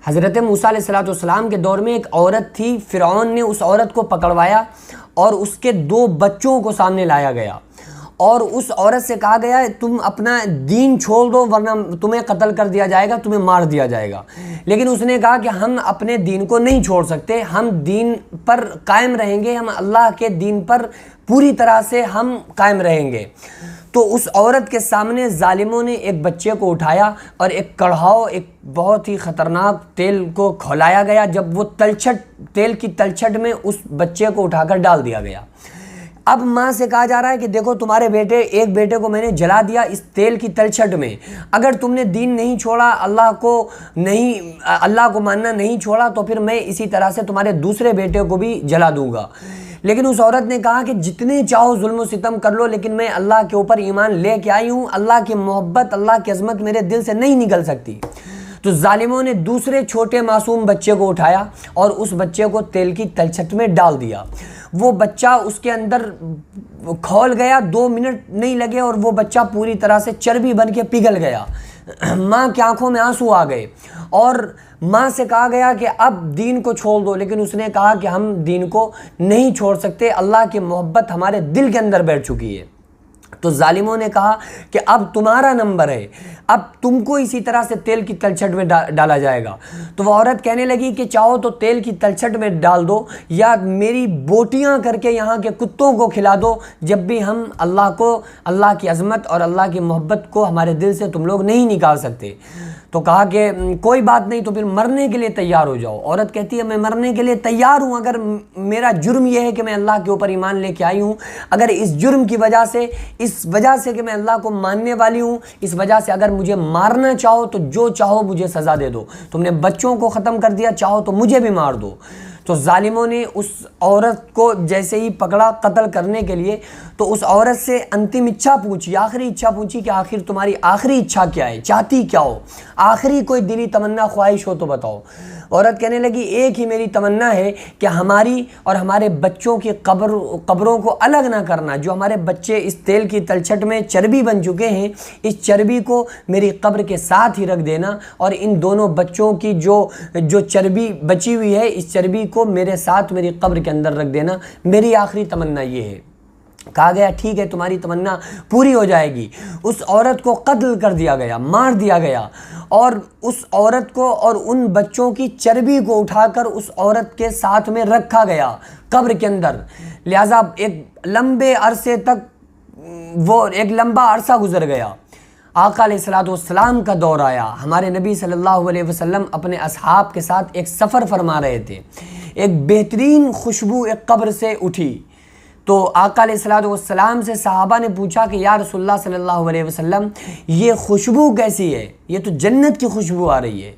حضرت موسیٰ علیہ السلام کے دور میں ایک عورت تھی، فرعون نے اس عورت کو پکڑوایا اور اس کے 2 بچوں کو سامنے لایا گیا اور اس عورت سے کہا گیا تم اپنا دین چھوڑ دو ورنہ تمہیں قتل کر دیا جائے گا، تمہیں مار دیا جائے گا۔ لیکن اس نے کہا کہ ہم اپنے دین کو نہیں چھوڑ سکتے، ہم دین پر قائم رہیں گے، ہم اللہ کے دین پر پوری طرح سے ہم قائم رہیں گے۔ تو اس عورت کے سامنے ظالموں نے ایک بچے کو اٹھایا اور ایک کڑھاؤ، ایک بہت ہی خطرناک تیل کو کھولایا گیا، جب وہ تیل کی تلچھٹ میں اس بچے کو اٹھا کر ڈال دیا گیا۔ اب ماں سے کہا جا رہا ہے کہ دیکھو تمہارے ایک بیٹے کو میں نے جلا دیا اس تیل کی تلچھٹ میں، اگر تم نے دین نہیں چھوڑا، اللہ کو ماننا نہیں چھوڑا تو پھر میں اسی طرح سے تمہارے دوسرے بیٹے کو بھی جلا دوں گا۔ لیکن اس عورت نے کہا کہ جتنے چاہو ظلم و ستم کر لو، لیکن میں اللہ کے اوپر ایمان لے کے آئی ہوں، اللہ کی محبت، اللہ کی عظمت میرے دل سے نہیں نکل سکتی۔ تو ظالموں نے دوسرے چھوٹے معصوم بچے کو اٹھایا اور اس بچے کو تیل کی تلچھٹ میں ڈال دیا۔ وہ بچہ اس کے اندر کھول گیا، 2 منٹ نہیں لگے اور وہ بچہ پوری طرح سے چربی بن کے پگھل گیا۔ ماں کی آنکھوں میں آنسو آ گئے اور ماں سے کہا گیا کہ اب دین کو چھوڑ دو، لیکن اس نے کہا کہ ہم دین کو نہیں چھوڑ سکتے، اللہ کی محبت ہمارے دل کے اندر بیٹھ چکی ہے۔ تو ظالموں نے کہا کہ اب تمہارا نمبر ہے، اب تم کو اسی طرح سے تیل کی تلچھٹ میں ڈالا جائے گا۔ تو وہ عورت کہنے لگی کہ چاہو تو تیل کی تلچھٹ میں ڈال دو یا میری بوٹیاں کر کے یہاں کے کتوں کو کھلا دو، جب بھی ہم اللہ کی عظمت اور اللہ کی محبت کو ہمارے دل سے تم لوگ نہیں نکال سکتے۔ تو کہا کہ کوئی بات نہیں، تو پھر مرنے کے لیے تیار ہو جاؤ۔ عورت کہتی ہے میں مرنے کے لیے تیار ہوں، اگر میرا جرم یہ ہے کہ میں اللہ کے اوپر ایمان لے کے آئی ہوں، اگر اس جرم کی وجہ سے، اس وجہ سے کہ میں اللہ کو ماننے والی ہوں، اس وجہ سے اگر مجھے مارنا چاہو تو جو چاہو مجھے سزا دے دو، تم نے بچوں کو ختم کر دیا، چاہو تو مجھے بھی مار دو۔ تو ظالموں نے اس عورت کو جیسے ہی پکڑا قتل کرنے کے لیے، تو اس عورت سے انتم اچھا پوچھی، آخری اچھا پوچھی کہ آخر تمہاری آخری اچھا کیا ہے، چاہتی کیا ہو، آخری کوئی دلی تمنا خواہش ہو تو بتاؤ۔ عورت کہنے لگی ایک ہی میری تمنا ہے کہ ہماری اور ہمارے بچوں کی قبروں کو الگ نہ کرنا، جو ہمارے بچے اس تیل کی تلچھٹ میں چربی بن چکے ہیں، اس چربی کو میری قبر کے ساتھ ہی رکھ دینا، اور ان دونوں بچوں کی جو چربی بچی ہوئی ہے، اس چربی کو میرے ساتھ میری قبر کے اندر رکھ دینا، میری آخری تمنا یہ ہے۔ کہا گیا ٹھیک ہے تمہاری تمنا پوری ہو جائے گی۔ اس عورت کو قتل کر دیا گیا، مار دیا گیا، اور اس عورت کو اور ان بچوں کی چربی کو اٹھا کر اس عورت کے ساتھ میں رکھا گیا قبر کے اندر۔ لہٰذا ایک لمبے عرصے تک ایک لمبا عرصہ گزر گیا۔ آقا علیہ السلام کا دور آیا، ہمارے نبی صلی اللہ علیہ وسلم اپنے اصحاب کے ساتھ ایک سفر فرما رہے تھے، ایک بہترین خوشبو ایک قبر سے اٹھی۔ تو آقا علیہ السلام سے صحابہ نے پوچھا کہ یا رسول اللہ صلی اللہ علیہ وسلم یہ خوشبو کیسی ہے، یہ تو جنت کی خوشبو آ رہی ہے۔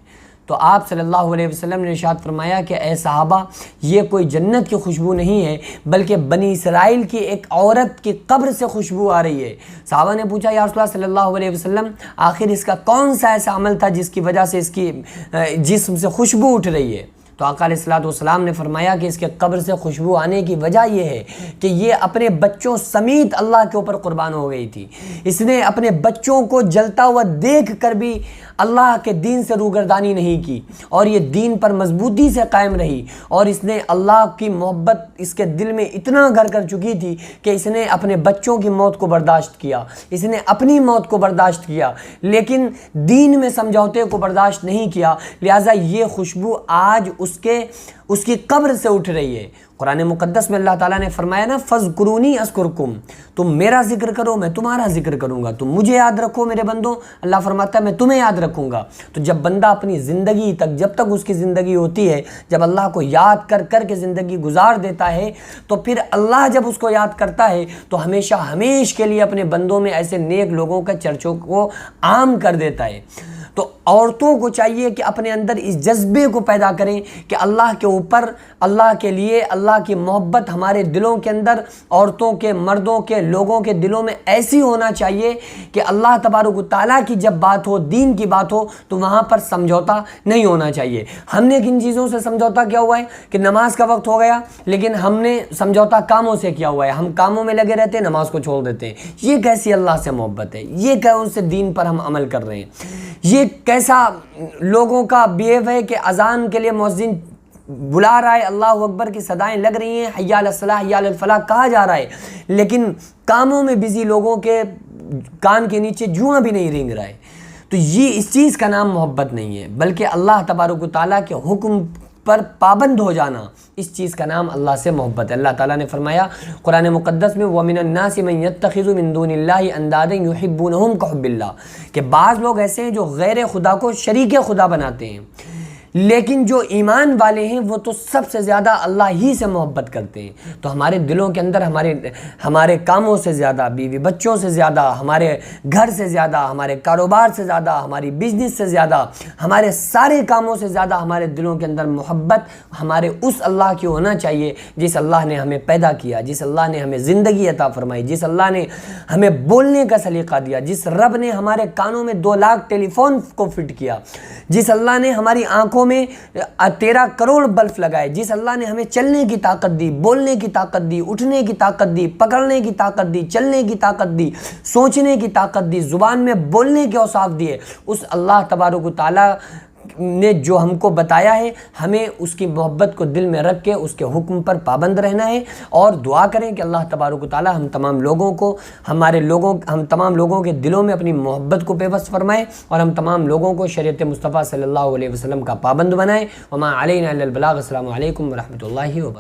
تو آپ صلی اللہ علیہ وسلم نے ارشاد فرمایا کہ اے صحابہ یہ کوئی جنت کی خوشبو نہیں ہے، بلکہ بنی اسرائیل کی ایک عورت کی قبر سے خوشبو آ رہی ہے۔ صحابہ نے پوچھا یا رسول اللہ صلی اللہ علیہ وسلم آخر اس کا کون سا ایسا عمل تھا جس کی وجہ سے اس کی جسم سے خوشبو اٹھ رہی ہے؟ تو آقا علیہ السلام نے فرمایا کہ اس کے قبر سے خوشبو آنے کی وجہ یہ ہے کہ یہ اپنے بچوں سمیت اللہ کے اوپر قربان ہو گئی تھی، اس نے اپنے بچوں کو جلتا ہوا دیکھ کر بھی اللہ کے دین سے روگردانی نہیں کی، اور یہ دین پر مضبوطی سے قائم رہی، اور اس نے اللہ کی محبت اس کے دل میں اتنا گھر کر چکی تھی کہ اس نے اپنے بچوں کی موت کو برداشت کیا، اس نے اپنی موت کو برداشت کیا، لیکن دین میں سمجھوتے کو برداشت نہیں کیا۔ لہٰذا یہ خوشبو آج اس کی قبر سے اٹھ رہی ہے۔ قرآن مقدس میں اللہ تعالیٰ نے فرمایا نا فَاذْكُرُونِي أَذْكُرْكُمْ، تم میرا ذکر کرو میں تمہارا ذکر کروں گا، تم مجھے یاد رکھو میرے بندوں، اللہ فرماتا ہے میں تمہیں یاد رکھوں گا۔ تو جب بندہ اپنی زندگی تک، جب تک اس کی زندگی ہوتی ہے، جب اللہ کو یاد کر کر کے زندگی گزار دیتا ہے، تو پھر اللہ جب اس کو یاد کرتا ہے تو ہمیشہ ہمیش کے لیے اپنے بندوں میں ایسے نیک لوگوں کا چرچوں کو عام کر دیتا ہے۔ تو عورتوں کو چاہیے کہ اپنے اندر اس جذبے کو پیدا کریں کہ اللہ کے اوپر، اللہ کے لیے، اللہ اللہ کی محبت ہمارے دلوں کے اندر، عورتوں کے، مردوں کے، لوگوں کے دلوں میں ایسی ہونا چاہیے کہ اللہ تبارک و تعالیٰ کی جب بات ہو، دین کی بات ہو، تو وہاں پر سمجھوتا نہیں ہونا چاہیے۔ ہم نے کن چیزوں سے سمجھوتا کیا ہوا ہے کہ نماز کا وقت ہو گیا لیکن ہم نے سمجھوتا کاموں سے کیا ہوا ہے، ہم کاموں میں لگے رہتے ہیں، نماز کو چھوڑ دیتے ہیں۔ یہ کیسی اللہ سے محبت ہے؟ یہ کون سے دین پر ہم عمل کر رہے ہیں؟ یہ کیسا لوگوں کا بیہیو ہے کہ اذان کے لیے مؤذن بلا رہا ہے، اللہ اکبر کی صدائیں لگ رہی ہیں، حی علی الصلاح حی علی الفلاح کہا جا رہا ہے، لیکن کاموں میں بزی لوگوں کے کان کے نیچے جواں بھی نہیں رینگ رہا ہے۔ تو یہ اس چیز کا نام محبت نہیں ہے، بلکہ اللہ تبارک و تعالیٰ کے حکم پر پابند ہو جانا، اس چیز کا نام اللہ سے محبت ہے۔ اللہ تعالیٰ نے فرمایا قرآن مقدس میں وَمِنَ النَّاسِ مَن يَتَّخِذُ مِن دُونِ اللَّهِ أَندَادًا يُحِبُّونَهُمْ كَحُبِّ اللَّهِ کہ بعض لوگ ایسے ہیں جو غیر خدا کو شریک خدا بناتے ہیں، لیکن جو ایمان والے ہیں وہ تو سب سے زیادہ اللہ ہی سے محبت کرتے ہیں۔ تو ہمارے دلوں کے اندر ہمارے کاموں سے زیادہ، بیوی بچوں سے زیادہ، ہمارے گھر سے زیادہ، ہمارے کاروبار سے زیادہ، ہماری بزنس سے زیادہ، ہمارے سارے کاموں سے زیادہ ہمارے دلوں کے اندر محبت ہمارے اس اللہ کی ہونا چاہیے جس اللہ نے ہمیں پیدا کیا، جس اللہ نے ہمیں زندگی عطا فرمائی، جس اللہ نے ہمیں بولنے کا سلیقہ دیا، جس رب نے ہمارے کانوں میں 2 لاکھ ٹیلی فون کو فٹ کیا، جس اللہ نے ہماری آنکھوں میں 13 کروڑ بلف لگائے، جس اللہ نے ہمیں چلنے کی طاقت دی، بولنے کی طاقت دی، اٹھنے کی طاقت دی، پکڑنے کی طاقت دی، چلنے کی طاقت دی، سوچنے کی طاقت دی، زبان میں بولنے کے اوصاف دیے، اس اللہ تبارک و تعالیٰ نے جو ہم کو بتایا ہے، ہمیں اس کی محبت کو دل میں رکھ کے اس کے حکم پر پابند رہنا ہے، اور دعا کریں کہ اللہ تبارک و تعالیٰ ہم تمام لوگوں کے دلوں میں اپنی محبت کو پیوست فرمائے، اور ہم تمام لوگوں کو شریعت مصطفیٰ صلی اللہ علیہ وسلم کا پابند بنائے۔ وما علینا الا البلاغ۔ السلام علیکم ورحمۃ اللہ وبرکاتہ۔